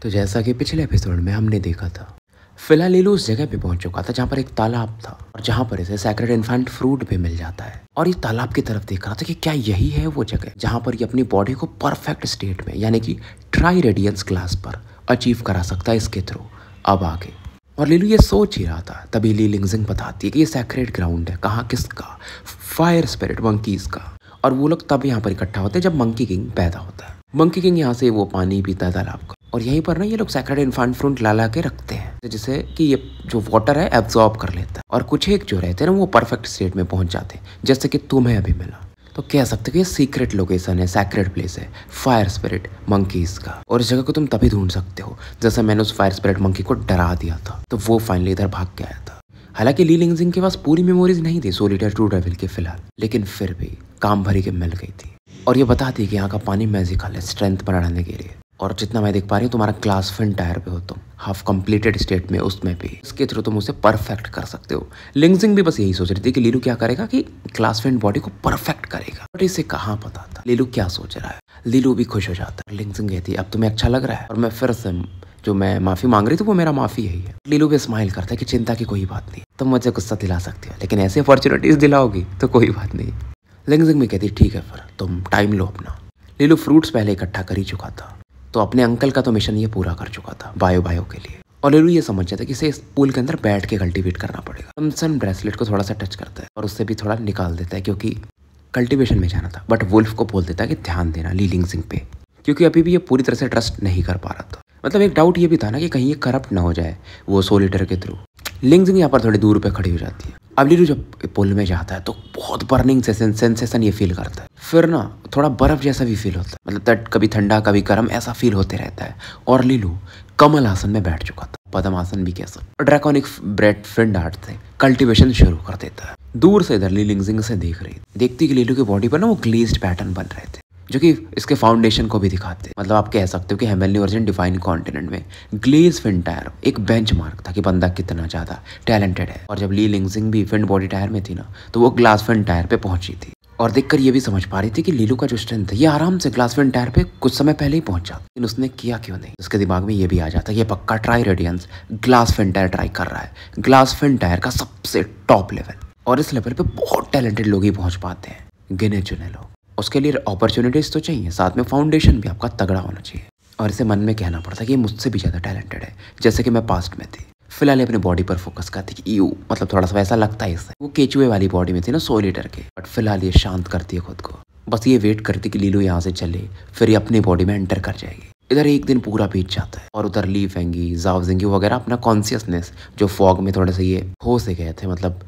तो जैसा कि पिछले एपिसोड में हमने देखा था, फिलहाल लीलू उस जगह पे पहुंच चुका था जहाँ पर एक तालाब था और जहाँ पर इसे सैक्रेड इन्फेंट फ्रूट भी मिल जाता है। और ये तालाब की तरफ देख रहा था कि क्या यही है वो जगह जहाँ पर ये अपनी बॉडी को परफेक्ट स्टेट में यानी कि ट्राई रेडियंस क्लास पर अचीव करा सकता है इसके थ्रू अब आगे। और लीलू ये सोच ही रहा था, तभी ली लिंगजिंग बताती है कि ये सैक्रेड ग्राउंड है। कहाँ? किसका? फायर स्पिरिट मंकीज का। और वो लोग तब यहाँ पर इकट्ठा होते हैं जब मंकी किंग पैदा होता है। मंकी किंग यहाँ से वो पानी पीता है तालाब का, और यहीं पर ना ये लोग सैक्रेड इन्फेंट फ्रूट ला के रखते हैं जिससे कि ये जो वाटर है एब्जॉर्ब कर लेता है। और कुछ एक जो रहते हैं ना वो परफेक्ट स्टेट में पहुंच जाते हैं, जैसे कि तुम्हें अभी मिला। तो कह सकते हो कि ये सीक्रेट लोकेशन है, सैक्रेड प्लेस है फायर स्पिरिट मंकीज का। और इस जगह को तुम तभी ढूंढ सकते हो जैसे मैंने उस फायर स्पिरिट मंकी को डरा दिया था, तो वो फाइनली इधर भाग के आया था। हालांकि ली लिंगजिंग के पास पूरी मेमोरीज नहीं थी सोलिटेयर ट्रू डेविल के फिलहाल, लेकिन फिर भी काम भरी के मिल गई थी। और ये बताती है कि यहाँ का पानी मैजिकल है स्ट्रेंथ बढ़ाने के लिए। और जितना मैं देख पा रही हूँ तुम्हारा क्लास फिन टायर पे हो तुम हाफ कंप्लीटेड स्टेट में, उसमें भी इसके थ्रू तुम उसे परफेक्ट कर सकते हो। लिंगजिंग भी बस यही सोच रही थी कि लीलू क्या करेगा कि क्लास फिन बॉडी को परफेक्ट करेगा, बट इसे कहाँ पता था लीलू क्या सोच रहा है। लीलू भी खुश हो जाता है। लिंगजिंग कहती है अब तुम्हें अच्छा लग रहा है, और मैं फिर से जो मैं माफी मांग रही थी वो मेरा माफी यही है। लीलू भी स्माइल करता है कि चिंता की कोई बात नहीं, तुम मुझे गुस्सा दिला सकती हो लेकिन ऐसी अपॉर्चुनिटीज दिलाओगी तो कोई बात नहीं। लिंगजिंग भी कहती ठीक है फिर तुम टाइम लो अपना। लीलू फ्रूट्स पहले इकट्ठा कर ही चुका था, तो अपने अंकल का तो मिशन ये पूरा कर चुका था बायो के लिए। और लीलू ये समझ जाता है कि इसे इस पूल के अंदर बैठ के कल्टीवेट करना पड़ेगा। थॉमसन ब्रेसलेट को थोड़ा सा टच करता है और उससे भी थोड़ा निकाल देता है क्योंकि कल्टीवेशन में जाना था, बट वुल्फ को बोल देता है कि ध्यान देना ली लिंगजिंग पे, क्योंकि अभी भी ये पूरी तरह से ट्रस्ट नहीं कर पा रहा था। मतलब एक डाउट ये भी था ना कि कहीं ये करप्ट ना हो जाए वो सोलिटर के थ्रू। लिंगजिंग यहाँ पर थोड़ी दूर पे खड़ी हो जाती है। अब लीलू जब पुल में जाता है तो बहुत बर्निंग सेंसेशन ये फील करता है। फिर ना थोड़ा बर्फ जैसा भी फील होता है, मतलब तट कभी ठंडा कभी गर्म ऐसा फील होते रहता है। और लीलू कमल आसन में बैठ चुका था, पद्म आसन भी कह सकते, और ड्रैकोनिक ब्रेड फिन आर्ट से कल्टीवेशन शुरू कर देता है। दूर से इधर ली लिंगजिंग से देखती कि लीलू की बॉडी पर ना वो ग्लेज्ड पैटर्न बन रहे थे जो कि इसके फाउंडेशन को भी दिखाते हैं। मतलब आप कह सकते हो कि हेवनली ओरिजिन डिफाइन कॉन्टिनेंट में ग्लेज फिन टायर एक बेंचमार्क था कि बंदा कितना ज़्यादा टैलेंटेड है। और जब ली लिंगजिंग भी फिन बॉडी टायर में थी ना तो वो ग्लास फिन टायर पे पहुंची थी, और देखकर ये भी समझ पा रही थी कि लीलू का जो स्ट्रेंथ है ये आराम से ग्लास फिन टायर पे कुछ समय पहले ही पहुंच जाता, लेकिन उसने किया क्यों नहीं। उसके दिमाग में ये भी आ जाता ये पक्का tri radiance glass fin tier try कर रहा है, ग्लास फिन टायर का सबसे टॉप लेवल। और इस लेवल पे बहुत टैलेंटेड लोग ही पहुंच पाते हैं, गिने चुने लोग। उसके लिए अपॉर्चुनिटीज तो चाहिए, साथ में फाउंडेशन भी आपका तगड़ा होना चाहिए। और इसे मन में कहना पड़ता कि ये मुझसे भी ज़्यादा टैलेंटेड है जैसे कि मैं पास्ट में थी। फिलहाल अपनी बॉडी पर फोकस करती कि यू मतलब थोड़ा सा वैसा लगता है इससे, वो केचुए वाली बॉडी में थी ना सोलिटर के, बट फिलहाल ये शांत करती है खुद को। बस ये वेट करती कि लीलू यहाँ से चले फिर ये अपनी बॉडी में एंटर कर जाएगी। इधर एक दिन पूरा बीत जाता है और उधर ली फेंगी जाओ जिंगी वगैरह अपना कॉन्शियसनेस जो फॉग में थोड़े से ये हो से गए थे, मतलब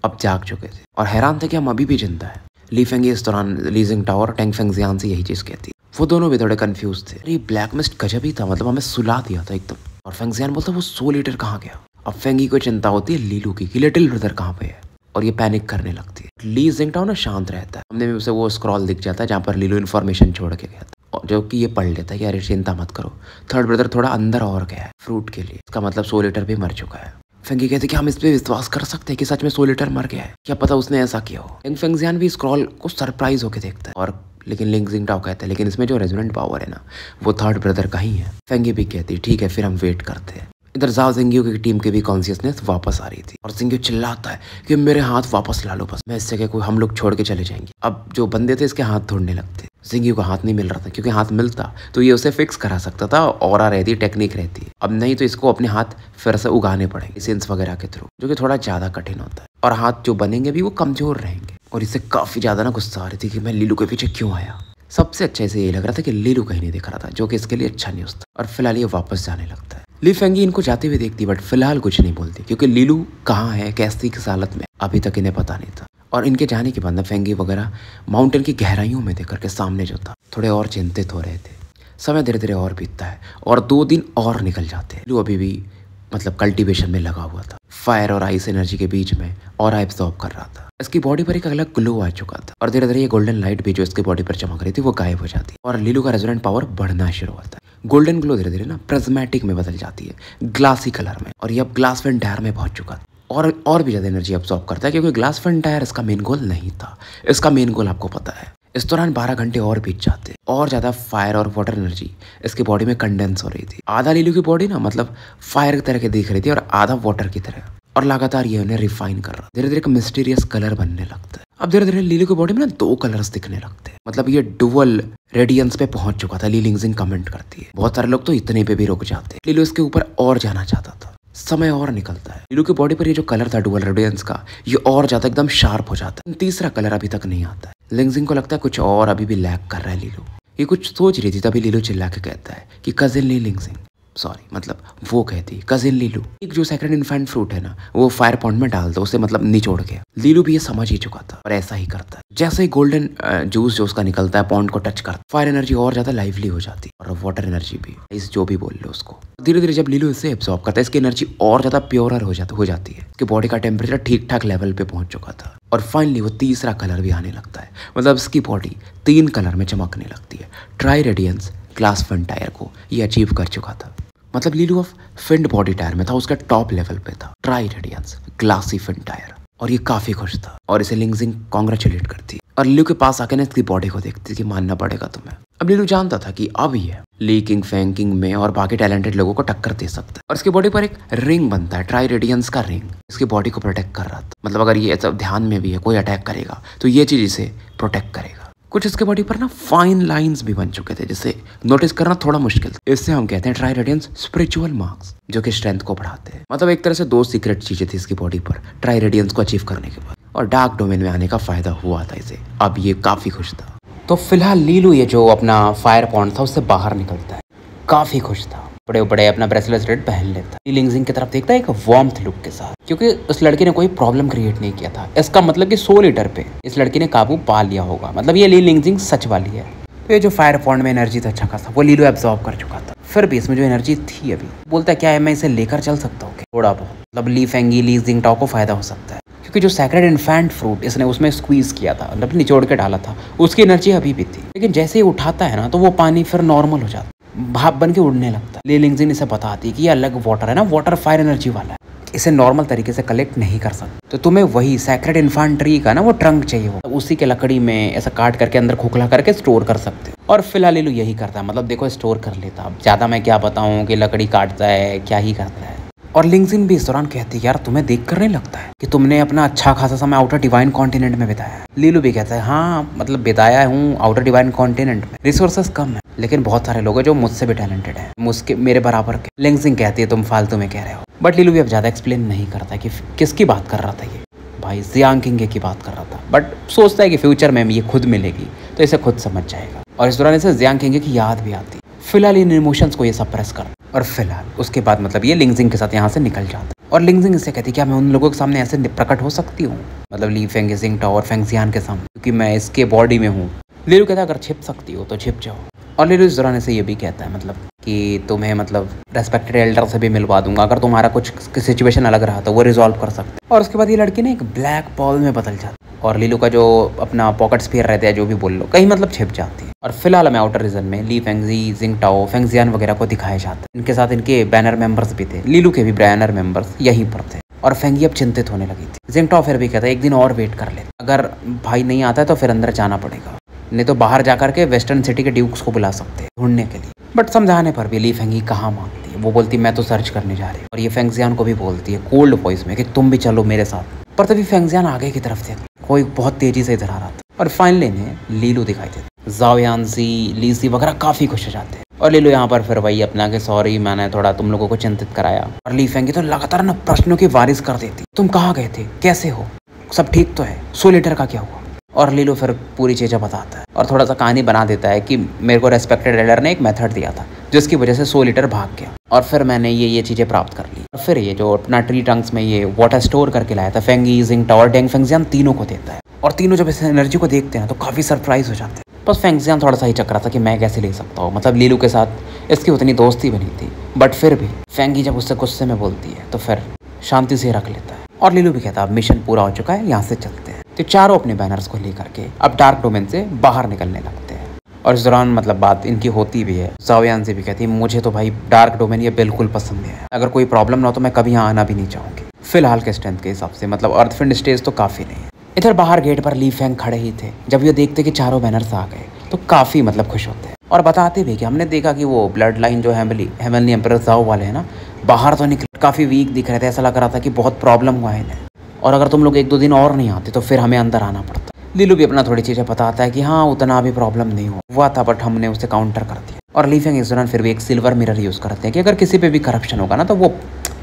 अब जाग चुके थे और हैरान थे कि हम अभी भी जिंदा है। ली फेंगी इस दौरान लीजिंग टावर टेंग फेंगजियान से यही चीज कहती। वो दोनों भी थोड़े कंफ्यूज थे। ये ब्लैक मिस्ट गजब ही था, मतलब हमें सुला दिया था एकदम। और फेंगजियान बोलता वो सोलिटर कहाँ गया। अब फेंगी को चिंता होती है लीलू की कि लिटिल ब्रदर कहाँ पे है, और ये पैनिक करने लगती है। ली जिंगटाओ ना शांत रहता है, हमने भी उसे वो स्क्रॉल दिख जाता है जहाँ पर लीलू इन्फॉर्मेशन छोड़ के गया था, जो कि ये पढ़ लेता है कि अरे चिंता मत करो, थर्ड ब्रदर थोड़ा अंदर और गया है फ्रूट के लिए, इसका मतलब सोलिटर भी मर चुका है। फेंगी कहते कि हम इस पे विश्वास कर सकते हैं कि सच में सोलिटर मर गया है, क्या पता उसने ऐसा किया हो। फेंगजियान भी स्क्रॉल को सरप्राइज होकर देखता है, और लेकिन लिंगजिंग टाओ कहता है लेकिन इसमें जो रेजोनेंट पावर है ना वो थर्ड ब्रदर का ही है। फेंगी भी कहती ठीक है फिर हम वेट करते हैं। इधर जाओ जिंगियो की टीम की भी कॉन्शियसनेस वापस आ रही थी, और जिंगियो चिल्लाता है कि मेरे हाथ वापस ला लो, बस मैं इस जगह को हम लोग छोड़ के चले जाएंगे। अब जो बंदे थे इसके हाथ ढूंढने लगते। जिंगियो को हाथ नहीं मिल रहा था, क्योंकि हाथ मिलता तो ये उसे फिक्स करा सकता था, ऑरा रहती टेक्निक रहती। अब नहीं तो इसको अपने हाथ फिर से उगाने पड़ेंगे सेंस वगैरह के थ्रू, जो कि थोड़ा ज्यादा कठिन होता है, और हाथ जो बनेंगे भी वो कमजोर रहेंगे। और इसे काफी ज्यादा ना गुस्सा आ रही थी कि मैं लीलू के पीछे क्यों आया। सबसे अच्छा इसे ये लग रहा था कि लीलू कहीं नहीं दिख रहा था, जो कि इसके लिए अच्छा न्यूज़ था। और फिलहाल ये वापस जाने लगता है। ली फेंगी इनको जाते हुए देखती बट फिलहाल कुछ नहीं बोलती, क्योंकि लीलू कहाँ है कैसी किस हालत में अभी तक इन्हें पता नहीं था। और इनके जाने के बाद ना फेंगी वगैरह माउंटेन की गहराइयों में देख करके सामने जो था थोड़े और चिंतित हो रहे थे। समय धीरे धीरे और बीतता है और 2 दिन और निकल जाते हैं। लीलू अभी भी मतलब कल्टीवेशन में लगा हुआ था, फायर और आइस एनर्जी के बीच में और एब्जॉर्ब कर रहा था। इसकी बॉडी पर एक अलग ग्लो आ चुका था, और धीरे धीरे ये गोल्डन लाइट भी जो इसकी बॉडी पर चमक रही थी वो गायब हो जाती है, और लीलू का रेजोनेंट पावर बढ़ना शुरू होता है। गोल्डन ग्लो धीरे धीरे ना प्रिज्मेटिक में बदल जाती है, ग्लासी कलर में, और ये अब ग्लास फिन टायर में पहुंच चुका था। और भी ज़्यादा एनर्जी अब्सॉर्ब करता है, क्योंकि ग्लास फिन टायर इसका मेन गोल नहीं था। इसका मेन गोल आपको पता है, इस दौरान 12 घंटे और बीत जाते और ज्यादा फायर और वाटर एनर्जी इसकी बॉडी में कंडेंस हो रही थी। आधा लीलू की बॉडी ना मतलब फायर की तरह की दिख रही थी और आधा वाटर की तरह, और लगातार ये उन्हें रिफाइन कर रहा। धीरे धीरे एक मिस्टीरियस कलर बनने लगता है। अब धीरे धीरे लीलू की बॉडी में ना 2 कलर्स दिखने लगते हैं। मतलब ये डुअल रेडियंस पे पहुंच चुका था। ली लिंगजिंग कमेंट करती है। बहुत सारे लोग तो इतने पे भी रुक जाते। लीलू इसके ऊपर और जाना चाहता था। समय और निकलता है। लीलू की बॉडी पर ये जो कलर था डुअल रेडियंस का, ये और ज्यादा एकदम शार्प हो जाता है। तीसरा कलर अभी तक नहीं आता है। लिंगजिंग को लगता है कुछ और अभी भी लैक कर रहा है लीलू। ये कुछ सोच रही थी, तभी लीलू चिल्ला के कहता है कि कजिन ली लिंगजिंग, सॉरी मतलब वो कहती कजिन लीलू, एक जो सेक्रेड इन्फेंट फ्रूट है ना वो फायर पॉन्ड में डाल दो, उसे मतलब निचोड़ के। लीलू भी ये समझ ही चुका था और ऐसा ही करता है। जैसे ही गोल्डन जूस जो उसका निकलता है पॉन्ड को टच करता, फायर एनर्जी और ज्यादा लाइवली हो जाती है और वाटर एनर्जी भी, इस जो भी बोल लो उसको। धीरे धीरे जब लीलू इसे एब्जॉर्ब करता है, इसकी एनर्जी और ज्यादा प्योरर हो जाती है। इसकी बॉडी का टेम्परेचर ठीक ठाक लेवल पे पहुंच चुका था और फाइनली वो तीसरा कलर भी आने लगता है। मतलब इसकी बॉडी 3 कलर में चमकने लगती है। Tri radiance glass fin tier को ये अचीव कर चुका था। मतलब लीलू ऑफ फिंड बॉडी टायर में था, उसका टॉप लेवल पे था tri radiance glassy fin tier, और ये काफी खुश था और इसे लिंगजिंग कांग्रेचुलेट करती और लीलू के पास आके ना इसकी बॉडी को देखती कि मानना पड़ेगा तुम्हें। अब लीलू जानता था कि अब ये लीकिंग फैंकिंग में और बाकी टैलेंटेड लोगों को टक्कर दे सकता है। और इसकी बॉडी पर एक रिंग बनता है, ट्राई रेडियंस का रिंग, इसकी बॉडी को प्रोटेक्ट कर रहा था। मतलब अगर ये सब ध्यान में भी है, कोई अटैक करेगा तो ये चीज इसे प्रोटेक्ट करेगा। कुछ इसके बॉडी पर ना फाइन लाइंस भी बन चुके थे, जिसे नोटिस करना थोड़ा मुश्किल था। इससे हम कहते हैं ट्राई रेडियंस स्पिरिचुअल मार्क्स, जो कि स्ट्रेंथ को बढ़ाते हैं। मतलब एक तरह से 2 सीक्रेट चीजें थी इसकी बॉडी पर ट्राई रेडियंस को अचीव करने के बाद, और डार्क डोमेन में आने का फायदा हुआ था इसे। अब ये काफी खुश था। तो फिलहाल लीलू ये जो अपना फायर पॉन्ड था उससे बाहर निकलता है, काफी खुश था। बड़े बड़े अपना ब्रेसलेट रेड पहन लेता है। लिंगजिंग की तरफ देखता है एक वार्मथ लुक के साथ, क्योंकि उस लड़की ने कोई प्रॉब्लम क्रिएट नहीं किया था। इसका मतलब कि 100 लीटर पे इस लड़की ने काबू पा लिया होगा। मतलब ये ली लिंगजिंग सच वाली है। तो ये जो फायर पॉन्ड में एनर्जी था अच्छा खासा, वो लीलू एब्जॉर्ब कर चुका था। फिर भी इसमें जो एनर्जी थी अभी, बोलता है क्या है मैं इसे लेकर चल सकता हूँ थोड़ा बहुत। मतलब ली फेंगी ली जिंगटाओ को फायदा हो सकता है, क्योंकि जो सेक्रेड इन्फेंट फ्रूट इसने उसमें स्क्वीज किया था, मतलब निचोड़ के डाला था, उसकी एनर्जी अभी भी थी। लेकिन जैसे ही उठाता है ना तो वो पानी फिर नॉर्मल हो जाता है, भाप बन के उड़ने लगता है। ली लिंगजिंग इसे बताती है कि ये अलग वाटर है ना, वाटर फायर एनर्जी वाला है, इसे नॉर्मल तरीके से कलेक्ट नहीं कर सकते। तो तुम्हें वही सेक्रेड इन्फेंट ट्री का ना वो ट्रंक चाहिए हो, उसी के लकड़ी में ऐसा काट करके अंदर खोखला करके स्टोर कर सकते हो। और फिलहाल लीलू यही करता है। मतलब देखो स्टोर कर लेता। अब ज्यादा मैं क्या बताऊं कि लकड़ी काटता है क्या ही करता है। और लिंगजिंग भी इस दौरान कहती है यार तुम्हें देख कर नहीं लगता है कि तुमने अपना अच्छा खासा समय आउटर डिवाइन कॉन्टिनेंट में बिताया है। लीलू भी कहता है हाँ मतलब बिताया हूँ आउटर डिवाइन कॉन्टिनेंट में, रिसोर्सेस कम है लेकिन बहुत सारे लोग हैं जो मुझसे भी टैलेंटेड है, मुझके मेरे बराबर के। लिंगजिंग कहती है तुम फालतू में कह रहे हो। बट लीलू भी अब ज्यादा एक्सप्लेन नहीं करता कि किसकी बात कर रहा था ये। भाई जियांग किंग की बात कर रहा था, बट सोचता है कि फ्यूचर में ये खुद मिलेगी तो इसे खुद समझ जाएगा। और इस दौरान इसे जियांग किंग की याद भी आती। फिलहाल इन इमोशंस को ये सप्रेस कर, और फिलहाल उसके बाद मतलब ये लिंगजिंग के साथ यहाँ से निकल जाता है। और लिंगजिंग इससे कहती है क्या मैं उन लोगों के सामने ऐसे प्रकट हो सकती हूँ, मतलब ली फेंग जिंगटाओ और फेंगजियान के सामने, क्योंकि मैं इसके बॉडी में हूँ। लीलू कहता है अगर छिप सकती हो तो छिप जाओ। और लीलू इस दौरान से ये भी कहता है मतलब कि तुम्हें मतलब रेस्पेक्टेड एल्डर से भी मिलवा दूंगा, अगर तुम्हारा कुछ सिचुएशन अलग रहा तो वो रिजॉल्व कर सकते। और उसके बाद ये लड़की ने एक ब्लैक बॉल में बदल जाती और लीलू का जो अपना पॉकेट स्फीयर रहता है जो भी बोल लो कहीं मतलब छिप जाती है। और फिलहाल हमें आउटर रीजन में ली फेंगजी जिंगटाओ फेंगजियान वगैरह को दिखाया जाता है। इनके साथ इनके बैनर मेंबर्स भी थे, लीलू के भी बैनर मेंबर्स यहीं पर थे। और फेंगी अब चिंतित होने लगी थी। जिंगटाओ फिर भी कहता है एक दिन और वेट कर ले, अगर भाई नहीं आता है तो फिर अंदर जाना पड़ेगा, नहीं तो बाहर जाकर के वेस्टर्न सिटी के ड्यूक्स को बुला सकते हैं ढूंढने के लिए। बट समझाने पर भी ली फेंगी कहाँ मानती है। वो बोलती मैं तो सर्च करने जा रही हूँ। और ये फेंगजियान को भी बोलती है कोल्ड वॉइस में कि तुम भी चलो मेरे साथ। पर तभी फेंगजियान आगे की तरफ थे, कोई बहुत तेजी से इधर आ रहा था। और फाइनली इन्हें लीलू दिखाई देती। जाओ यानसी लीसी वगैरह काफी खुश हो जाते हैं। और लीलू यहाँ पर फिर वही अपना के सॉरी मैंने थोड़ा तुम लोगों को चिंतित कराया। और ली फेंगी तो लगातार ना प्रश्नों की बारिश कर देती, तुम कहाँ गए थे, कैसे हो, सब ठीक तो है, 100 लीटर का क्या हुआ। और लीलू फिर पूरी चीज़ें बताता है और थोड़ा सा कहानी बना देता है कि मेरे को रेस्पेक्टेड एल्डर ने एक मेथड दिया था जिसकी वजह से 100 लीटर भाग गया और फिर मैंने ये चीज़ें प्राप्त कर ली। और फिर ये जो अपना ट्री ट्रंक्स में ये वाटर स्टोर करके लाया था फेंगी जिंगटाओ और डेंग फेंगजियान तीनों को देता है। और तीनों जब इस एनर्जी को देखते हैं तो काफ़ी सरप्राइज हो जाते हैं। बस फेंगजियान थोड़ा सा ही चक्रा था कि मैं कैसे ले सकता हूँ, मतलब लीलू के साथ इसकी उतनी दोस्ती बनी थी। बट फिर भी फेंगी जब उससे गुस्से में बोलती है तो फिर शांति से रख लेता है। और लीलू भी कहता है अब मिशन पूरा हो चुका है, यहाँ से चलते हैं। तो चारों अपने बैनर्स को लेकर के अब डार्क डोमेन से बाहर निकलने लगते हैं। और इस दौरान मतलब बात इनकी होती भी है। जाओयान से भी कहती है मुझे तो भाई डार्क डोमेन ये बिल्कुल पसंद है, अगर कोई प्रॉब्लम ना हो तो मैं कभी यहाँ आना भी नहीं चाहूँगी। फिलहाल के स्ट्रेंथ के हिसाब से मतलब अर्थफिंड स्टेज तो काफ़ी नहीं है। इधर बाहर गेट पर ली फेंग खड़े ही थे। जब ये देखते कि चारों बैनर्स आ गए तो काफ़ी मतलब खुश होते हैं और बताते भी कि हमने देखा कि वो ब्लड लाइन जो हेवनली एम्परर ज़ाओ वाले हैं ना, बाहर तो निकले काफ़ी वीक दिख रहे थे। ऐसा लग रहा था कि बहुत प्रॉब्लम हुआ है इन्हें, और अगर तुम लोग 1-2 दिन और नहीं आते तो फिर हमें अंदर आना पड़ता। लीलू भी अपना थोड़ी चीज़ें बताता है कि हाँ उतना भी प्रॉब्लम नहीं हुआ था, बट हमने उसे काउंटर कर दिया। और ली फेंग इस दौरान फिर भी एक सिल्वर मिरर यूज़ करते हैं कि अगर किसी पे भी करप्शन होगा ना तो वो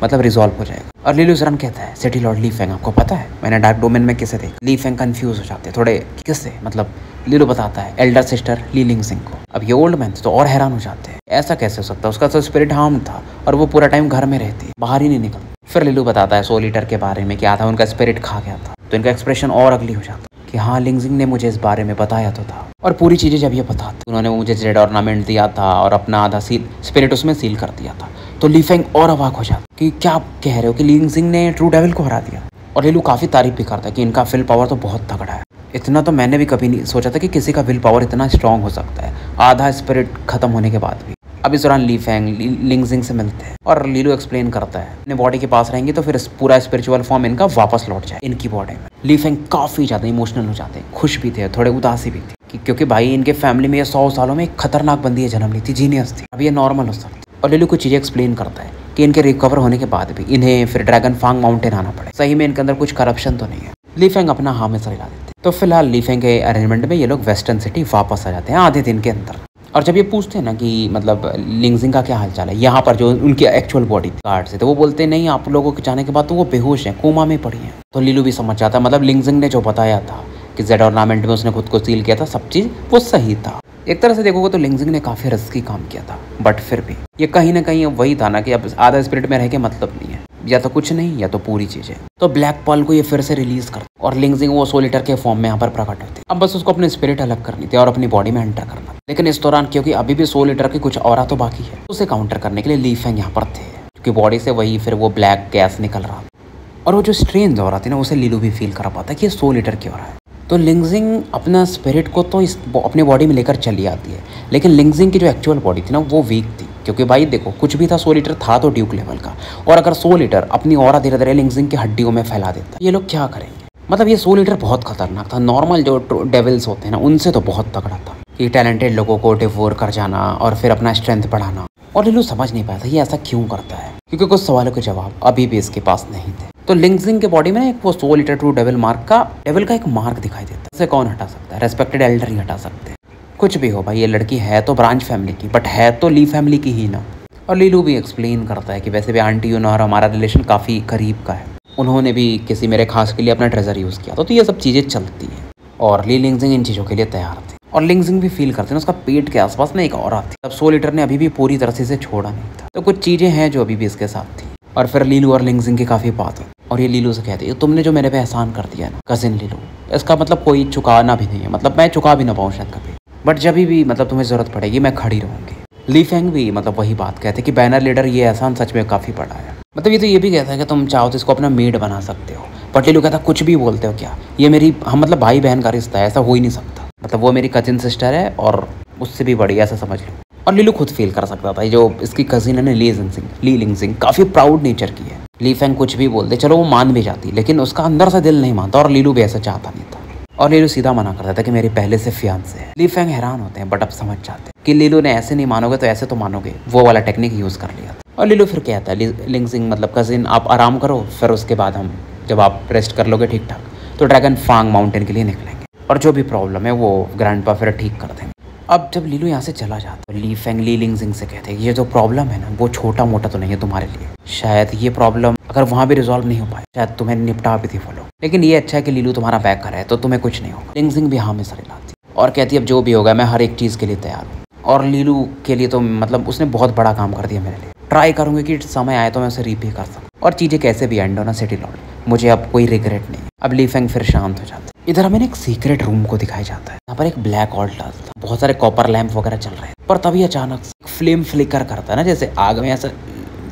मतलब रिजॉल्व हो जाएगा। और लीलू इस दौरान कहता है, सिटी लॉर्ड ली फेंग आपको पता है मैंने डार्क डोमेन में किसे देखा? ली फेंग कंफ्यूज हो जाते हैं थोड़े, किससे? मतलब लीलू बताता है एल्डर सिस्टर ली लिंग सिंह को। अब ये ओल्ड मैन तो और हैरान हो जाते हैं, ऐसा कैसे हो सकता है? उसका तो स्पिरिट हार्म था और वो पूरा टाइम घर में रहती है, बाहर ही नहीं निकलती। फिर लीलू बताता है सोल ईटर के बारे में कि आधा उनका स्पिरिट खा गया था, तो इनका एक्सप्रेशन और अगली हो जाता कि हाँ लिंगजिंग ने मुझे इस बारे में बताया तो था। और पूरी चीज़ें जब ये बताते उन्होंने मुझे जेड ऑर्नामेंट दिया था और अपना आधा स्पिरिट उसमें सील कर दिया था, तो ली फेंग और अवाक हो जाता कि क्या आप कह रहे हो कि लिंगजिंग ने ट्रू डेविल को हरा दिया? और लीलू काफ़ी तारीफ भी करता है कि इनका विल पावर तो बहुत तगड़ा है। इतना तो मैंने भी कभी नहीं सोचा था कि किसी का विल पावर इतना स्ट्रांग हो सकता है आधा स्पिरिट खत्म होने के बाद भी। अब इस दौरान ली फेंग लिंगजिंग से मिलते हैं और लीलू एक्सप्लेन करता है अपने बॉडी के पास रहेंगे तो फिर पूरा स्पिरिचुअल फॉर्म इनका वापस लौट जाए इनकी बॉडी में। ली फेंग काफ़ी ज़्यादा इमोशनल हो जाते हैं, खुश भी थे, थोड़े उदासी भी थी क्योंकि भाई इनके फैमिली में ये 100 सालों में एक खतरनाक बंदी जन्म ली थी, जीनियस थी, अब ये नॉर्मल हो सकती। और लीलू कुछ चीज़ें एक्सप्लेन करता है कि इनके रिकवर होने के बाद भी इन्हें फिर ड्रैगन फांग माउंटेन आना पड़े, सही में इनके अंदर कुछ करप्शन तो नहीं है। ली फेंग अपना हाँ में सर हिला देते। तो फिलहाल ली फेंग के अरेंजमेंट में ये लोग वेस्टर्न सिटी वापस आ जाते हैं आधे दिन के अंदर। और जब ये पूछते हैं ना कि मतलब लिंगजिंग का क्या हालचाल है, यहाँ पर जो उनकी एक्चुअल बॉडी गार्ड से, तो वो बोलते हैं नहीं आप लोगों के जाने के बाद तो वो बेहोश हैं, कोमा में पड़ी हैं। तो लीलू भी समझ जाता है मतलब लिंगजिंग ने जो बताया था कि जेड ऑर्नामेंट में उसने खुद को सील किया था, सब चीज़ वो सही था। एक तरह से देखोगे तो लिंगजिंग ने काफ़ी रिस्की काम किया था, बट फिर भी ये कहीं ना कहीं वही था ना कि अब आधा स्पिरिट में रह के मतलब नहीं है, या तो कुछ नहीं या तो पूरी चीज़ें। तो ब्लैक पर्ल को ये फिर से रिलीज कर और लिंगजिंग वो सोल ईटर के फॉर्म में यहाँ पर प्रकट होती। अब बस उसको अपने स्पिरिट अलग करनी थी और अपनी बॉडी में एंटर करना। लेकिन इस दौरान क्योंकि अभी भी सोल ईटर की कुछ ऑरा तो बाकी है, उसे काउंटर करने के लिए ली फेंग यहाँ पर थे क्योंकि बॉडी से वही फिर वो ब्लैक गैस निकल रहा था। और वो जो स्ट्रेंज ऑरा थी ना उसे लीलू भी फील कर पाता कि ये सोल ईटर की ऑरा है। तो लिंगजिंग अपना स्पिरिट को तो अपनी बॉडी में लेकर चली आती है, लेकिन लिंगजिंग की जो एक्चुअल बॉडी थी ना वो वीक थी क्योंकि भाई देखो कुछ भी था, सोल ईटर था तो ड्यूक लेवल का, और अगर सोल ईटर अपनी ऑरा धीरे धीरे लिंगजिंग की हड्डियों में फैला देता ये लोग क्या करेंगे? मतलब ये सोल ईटर बहुत खतरनाक था, नॉर्मल जो डेविल्स होते हैं ना उनसे तो बहुत तगड़ा था कि टैलेंटेड लोगों को डिवोर कर जाना और फिर अपना स्ट्रेंथ बढ़ाना। और लीलू समझ नहीं पाया था ये ऐसा क्यों करता है क्योंकि कुछ सवालों के जवाब अभी भी इसके पास नहीं थे। तो लिंगजिंग के बॉडी में एक वो सोल ईटर ट्रू डेविल का एक मार्क दिखाई देता है। इसे कौन हटा सकता है? रेस्पेक्टेड एल्डर ही हटा सकते हैं। कुछ भी हो भाई, ये लड़की है तो ब्रांच फैमिली की, बट है तो ली फैमिली की ही ना। और लीलू भी एक्सप्लेन करता है कि वैसे भी आंटी यूनो और हमारा रिलेशन काफ़ी करीब का है, उन्होंने भी किसी मेरे खास के लिए अपना ट्रेजर यूज़ किया तो ये सब चीज़ें चलती हैं। और ली लिंगजिंग इन चीज़ों के लिए तैयार थी और लिंगजिंग भी फील करते हैं उसका पेट के आसपास में एक औरत थी। तब सोल ईटर ने अभी भी पूरी तरह से इसे छोड़ा नहीं था, तो कुछ चीज़ें हैं जो अभी भी इसके साथ थी। और फिर लीलू और लिंगजिंग की काफ़ी बात हुई और ये लीलू से कहती है तुमने जो मेरे पे एहसान कर दिया ना कजिन लीलू, इसका मतलब कोई चुकाना भी नहीं है, मतलब मैं चुका भी ना पाऊँ शायद कभी, बट जब भी मतलब तुम्हें ज़रूरत पड़ेगी मैं खड़ी रहूँगी। ली फेंग भी मतलब वही बात कहते कि बैनर लीडर ये एहसान सच में काफ़ी बड़ा है। मतलब ये तो ये भी कहता है कि तुम चाहो तो इसको अपना मेड बना सकते हो, बट लीलू कहता कुछ भी बोलते हो क्या, ये मेरी हम मतलब भाई बहन का रिश्ता है, ऐसा हो ही नहीं सकता, मतलब वो मेरी कजिन सिस्टर है और उससे भी बड़ी, ऐसा समझ लो। और लीलू खुद फील कर सकता था जो इसकी कजिन है ना ली लिंगजिंग काफ़ी प्राउड नेचर की है। ली फेंग कुछ भी बोलते चलो वो मान भी जाती, लेकिन उसका अंदर से दिल नहीं मानता और लीलू भी ऐसा चाहता नहीं था। और लीलू सीधा मना करता था कि मेरी पहले से फियांसे है। ली फेंग हैरान होते हैं बट अब समझ जाते हैं कि लीलू ने ऐसे नहीं मानोगे तो ऐसे तो मानोगे, वो वाला टेक्निक यूज़ कर लिया था। और लीलू फिर कहता है लिंगजिंग मतलब कजिन आप आराम करो, फिर उसके बाद हम जब आप रेस्ट कर लोगे ठीक ठाक तो ड्रैगन फांग माउंटेन के लिए निकलेंगे और जो भी प्रॉब्लम है वो ग्रैंडपा फिर ठीक कर देंगे। अब जब लीलू यहाँ से चला जाता है ली फेंग ली लिंगजिंग से कहते हैं ये जो प्रॉब्लम है ना वो छोटा मोटा तो नहीं है तुम्हारे लिए, शायद ये प्रॉब्लम अगर वहाँ भी रिजॉल्व नहीं हो पाए शायद तुम्हें निपटा भी थी फॉलो, लेकिन ये अच्छा है कि लीलू तुम्हारा बैक कर है तो तुम्हें कुछ नहीं होगा। लिंगजिंग भी हाँ में सर हिलाती और कहती है अब जो भी होगा मैं हर एक चीज़ के लिए तैयार हूँ। और लीलू के लिए तो मतलब उसने बहुत बड़ा काम कर दिया मेरे लिए, ट्राई करूँगी कि समय आए तो मैं उसे रीपे कर सकूँ और चीज़ें कैसे भी एंड हो ना सिटी लॉर्ड, मुझे अब कोई रिग्रेट नहीं। अब ली फेंग फिर शांत हो जाता है। इधर हमें एक सीक्रेट रूम को दिखाया जाता है, यहाँ पर एक ब्लैक ऑल्टर था, बहुत सारे कॉपर लैंप वगैरह चल रहे हैं, पर तभी अचानक फ्लेम फ्लिकर करता है ना, जैसे आग में ऐसा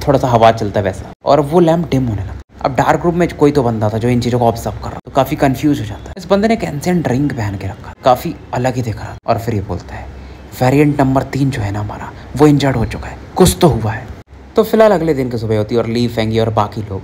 थोड़ा सा हवा चलता है वैसा, और वो लैंप डिम होने लगा। अब डार्क रूम में कोई तो बंदा था जो इन चीज़ों को ऑब्जर्व कर रहा, तो काफ़ी कंफ्यूज हो जाता है। इस बंदे ने एक एंशिएंट ड्रिंक पहन के रखा, काफ़ी अलग ही दिख रहा, और फिर ये बोलता है वेरिएंट नंबर 3 जो है ना हमारा वो इंजर्ड हो चुका है, कुछ तो हुआ है। तो फिलहाल अगले दिन की सुबह होती है और ली फेंगी और बाकी लोग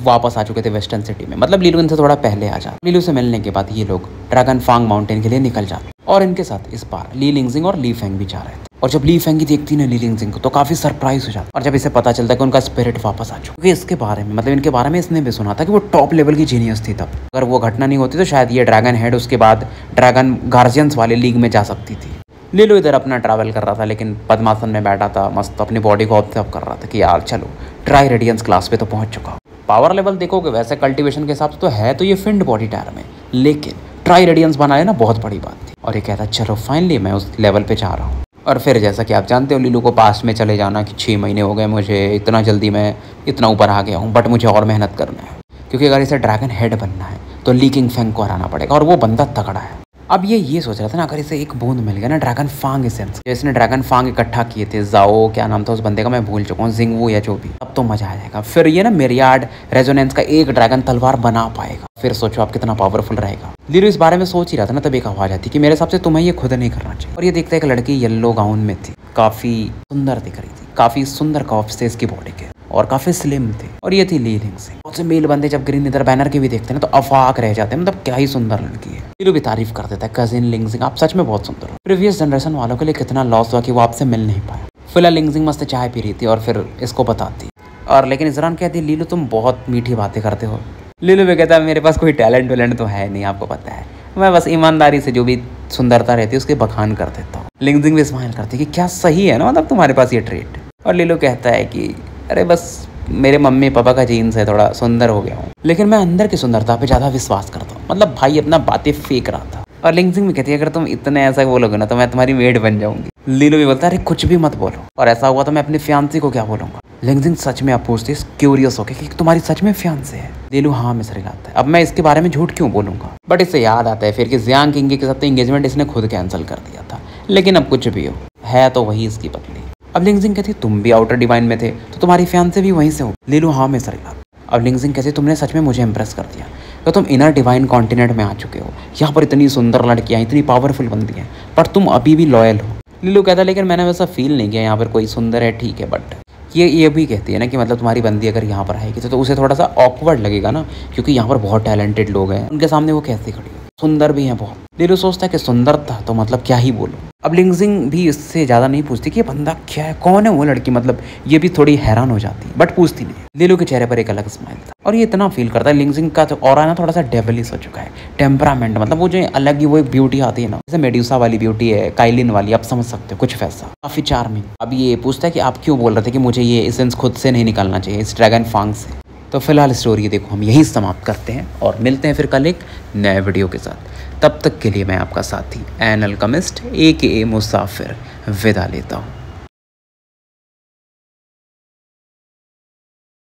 वापस आ चुके थे वेस्टर्न सिटी में, मतलब लीलू इनसे थोड़ा पहले आ जाता। लीलू से मिलने के बाद ये लोग ड्रैगन फांग माउंटेन के लिए निकल जाते और इनके साथ इस बार ली लिंगजिंग और ली फेंग भी जा रहे थे। और जब ली फेंग देखती ना ली लिंगजिंग को तो काफी सरप्राइज हो जाता। और जब इसे पता चलता है कि उनका स्पिरिट वापस आ चुका है, इसके बारे में मतलब इनके बारे में इसने भी सुना था कि वो टॉप लेवल की जीनियस थी तब। अगर वो घटना नहीं होती तो शायद ये ड्रैगन हेड उसके बाद ड्रैगन गार्जियंस वाले लीग में जा सकती थी। लीलू इधर अपना ट्रैवल कर रहा था, लेकिन पद्मासन में बैठा था, मस्त अपनी बॉडी को ऑब्जर्व कर रहा था कि यार चलो ट्राई रेडियंस क्लास पे तो पहुंच चुका हूं। पावर लेवल देखोगे वैसे कल्टीवेशन के हिसाब से तो है तो ये फिंड बॉडी टायर में, लेकिन ट्राई रेडियंस बनाए ना बहुत बड़ी बात थी। और ये कहता चलो फाइनली मैं उस लेवल पे जा रहा हूँ। और फिर जैसा कि आप जानते हो लीलू को पास्ट में चले जाना कि 6 महीने हो गए मुझे, इतना जल्दी मैं इतना ऊपर आ गया हूँ, बट मुझे और मेहनत करना है क्योंकि अगर इसे ड्रैगन हेड बनना है तो लीकिंग फेंग को हराना पड़ेगा और वो बंदा तगड़ा है। अब ये सोच रहा था ना अगर इसे एक बूंद मिल गया ना ड्रैगन फांग एसेंस, इसने ड्रैगन फांग इकट्ठा किए थे, जाओ क्या नाम था उस बंदे का मैं भूल चुका हूँ, जिंगवू या जो भी, अब तो मजा आ जाएगा। फिर ये ना मिरियाड रेजोनेंस का एक ड्रैगन तलवार बना पाएगा, फिर सोचो आप कितना पावरफुल रहेगा। लीलू इस बारे में सोच ही रहा था ना तब एक आवाज आती कि मेरे हिसाब से तुम्हें ये खुद नहीं करना चाहिए। और ये देखते एक लड़की येलो गाउन में थी, काफी सुंदर दिख रही थी, काफी सुंदर कर्व्स थे इसकी बॉडी के और काफी स्लिम थे। और ये थी ली लिंगजिंग। बहुत से मेल बंदे जब ग्रीन इधर बैनर के भी देखते हैं ना तो अफाक रह जाते हैं, मतलब क्या ही सुंदर लड़की है। लीलू भी तारीफ कर देता है कजिन लिंगजिंग आप सच में बहुत सुंदर हो। प्रीवियस जनरेशन वालों के लिए कितना लॉस हुआ कि वो आपसे मिल नहीं पाया। फिलहाल लिंगजिंग मस्त चाय पी रही थी और फिर इसको बताती, और लेकिन इस दौरान कहती लीलू तुम बहुत मीठी बातें करते हो। लीलू भी कहता है मेरे पास कोई टैलेंट वैलेंट तो है नहीं, आपको पता है, मैं बस ईमानदारी से जो भी सुंदरता रहती है उसके बखान कर देता हूँ। लिंगजिंग भी स्माइल करती है कि क्या सही है ना, मतलब तुम्हारे पास ये ट्रेट। और लीलू कहता है कि अरे बस मेरे मम्मी पापा का जीन्स है, थोड़ा सुंदर हो गया हूँ, लेकिन मैं अंदर की सुंदरता पे ज़्यादा विश्वास करता हूँ। मतलब भाई अपना बातें फेंक रहा था। और लिंगजिंग भी कहती है अगर तुम इतने ऐसा बोलोगे ना तो मैं तुम्हारी मेड बन जाऊंगी। लीलू भी बोलता है अरे कुछ भी मत बोलो, और ऐसा हुआ तो मैं अपनी फियांसी को क्या बोलूंगा। लिंगजिंग सच में आप पूछती क्यूरियस होके कि तुम्हारी सच में फियांसे है। लीलू हाँ में सर हिलाता है, अब मैं इसके बारे में झूठ क्यों बोलूंगा। बट इससे याद आता है फिर कि जियांग किंग के साथ एंगेजमेंट इसने खुद कैंसिल कर दिया था, लेकिन अब कुछ भी हो है तो वही इसकी पत्नी। अब लिंगजिंग कहती तुम भी आउटर डिवाइन में थे तो तुम्हारी फियांसे भी वहीं से हो। लीलू हाँ में सर हिलाता। अब लिंगजिंग कहती तुमने सच में मुझे इंप्रेस कर दिया, तो तुम इनर डिवाइन कॉन्टिनेंट में आ चुके हो, यहाँ पर इतनी सुंदर लड़कियाँ इतनी पावरफुल बनती हैं पर तुम अभी भी लॉयल हो। लीलू कहता लेकिन मैंने वैसा फील नहीं किया, यहाँ पर कोई सुंदर है ठीक है, बट ये भी कहती है ना कि मतलब तुम्हारी बंदी अगर यहाँ पर आएगी तो उसे थोड़ा सा ऑकवर्ड लगेगा ना, क्योंकि यहाँ पर बहुत टैलेंटेड लोग हैं, उनके सामने वो कैसे खड़ी है, सुंदर भी हैं बहुत। लीलू सोचता है कि सुंदर था तो मतलब क्या ही बोलूं। अब लिंगजिंग भी इससे ज़्यादा नहीं पूछती कि ये बंदा क्या है, कौन है वो लड़की, मतलब ये भी थोड़ी हैरान हो जाती बट पूछती नहीं। लीलू के चेहरे पर एक अलग स्माइल था और ये इतना फील करता है लिंगजिंग का तो ऑरा ना थोड़ा सा डेविलिश हो चुका है, टेम्परामेंट, मतलब वो जो अलग ही वो एक ब्यूटी आती है ना, जैसे मेड्यूसा वाली ब्यूटी है, काइलिन वाली, आप समझ सकते हो कुछ वैसा, काफी चार्मिंग। अब ये पूछता है कि आप क्यों बोल रहे थे कि मुझे ये एसेंस खुद से नहीं निकालना चाहिए इस ड्रैगन फांग से। तो फिलहाल स्टोरी देखो हम यही समाप्त करते हैं और मिलते हैं फिर कल एक नए वीडियो के साथ। तब तक के लिए मैं आपका साथी एन अल्केमिस्ट AKA मुसाफिर विदा लेता हूँ।